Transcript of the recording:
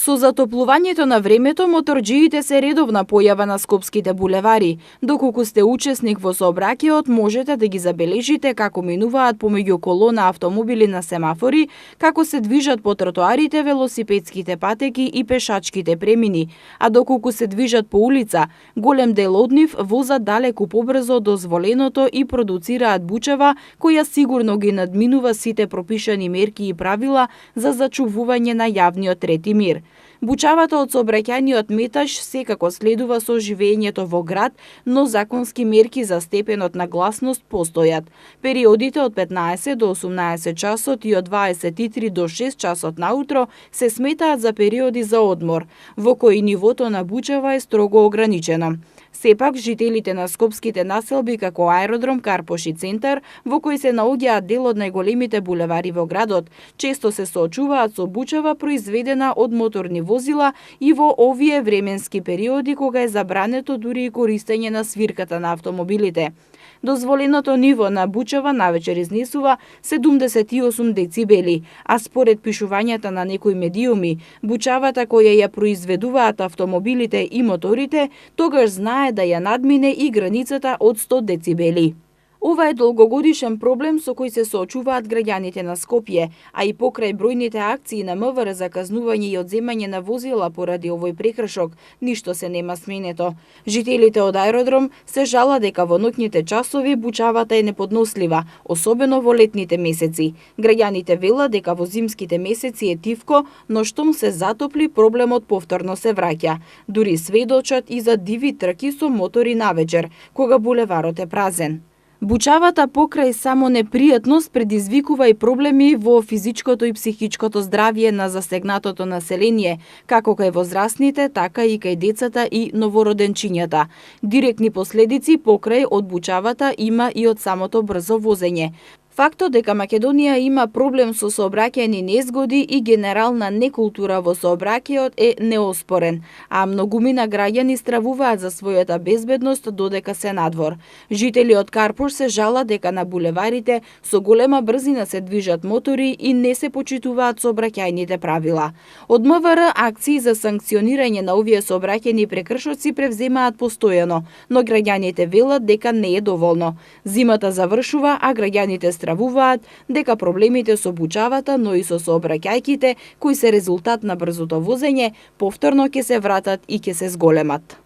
Со затоплувањето на времето, моторџиите се редовна појава на скопските булевари. Доколку сте учесник во сообраќајот, можете да ги забележите како минуваат помеѓу колона автомобили на семафори, како се движат по тротоарите, велосипедските патеки и пешачките премини. А доколку се движат по улица, голем дел од нив возат далеку побрзо од дозволеното и продуцираат бучава, која сигурно ги надминува сите пропишани мерки и правила за зачувување на јавниот ред и мир. Бучавата од сообраќајниот метаж секако следува со живеењето во град, но законски мерки за степенот на гласност постојат. Периодите од 15 до 18 часот и од 23 до 6 часот наутро се сметаат за периоди за одмор, во кои нивото на бучава е строго ограничено. Сепак, жителите на скопските населби како Аеродром, Карпош и Центар, во кои се наоѓаат дел од најголемите булевари во градот, често се соочуваат со бучава произведена од моторни возила и во овие временски периоди кога е забрането дури и користење на свирката на автомобилите. Дозволеното ниво на бучава навечер изнесува 78 децибели, а според пишувањата на некои медиуми, бучавата која ја произведуваат автомобилите и моторите, тогаш знае да ја надмине и границата од 100 децибели. Ова е долгогодишен проблем со кој се соочуваат граѓаните на Скопје, а и покрај бројните акции на МВР за казнување и одземање на возила поради овој прекршок, ништо се нема сменето. Жителите од Аеродром се жала дека во ноќните часови бучавата е неподнослива, особено во летните месеци. Граѓаните велат дека во зимските месеци е тивко, но штом се затопли, проблемот повторно се враќа. Дури сведочат и за диви трки со мотори навечер, кога булеварот е празен. Бучавата покрај само непријатност предизвикува и проблеми во физичкото и психичкото здравје на засегнатото население, како кај возрастните, така и кај децата и новороденчињата. Директни последици покрај од бучавата има и од самото брзо возење. Фактот дека Македонија има проблем со сообраќајни незгоди и генерална некултура во сообраќајот е неоспорен, а многумина граѓани стравуваат за својата безбедност додека се надвор. Жители од Карпош се жалат дека на булеварите со голема брзина се движат мотори и не се почитуваат сообраќајните правила. Од МВР акции за санкционирање на овие сообраќајни прекршоци превземаат постојано, но граѓаните велат дека не е доволно. Зимата завршува, а граѓаните стравуваат дека проблемите со бучавата, но и со сообраќајките, кои се резултат на брзото возење, повторно ќе се вратат и ќе се зголемат.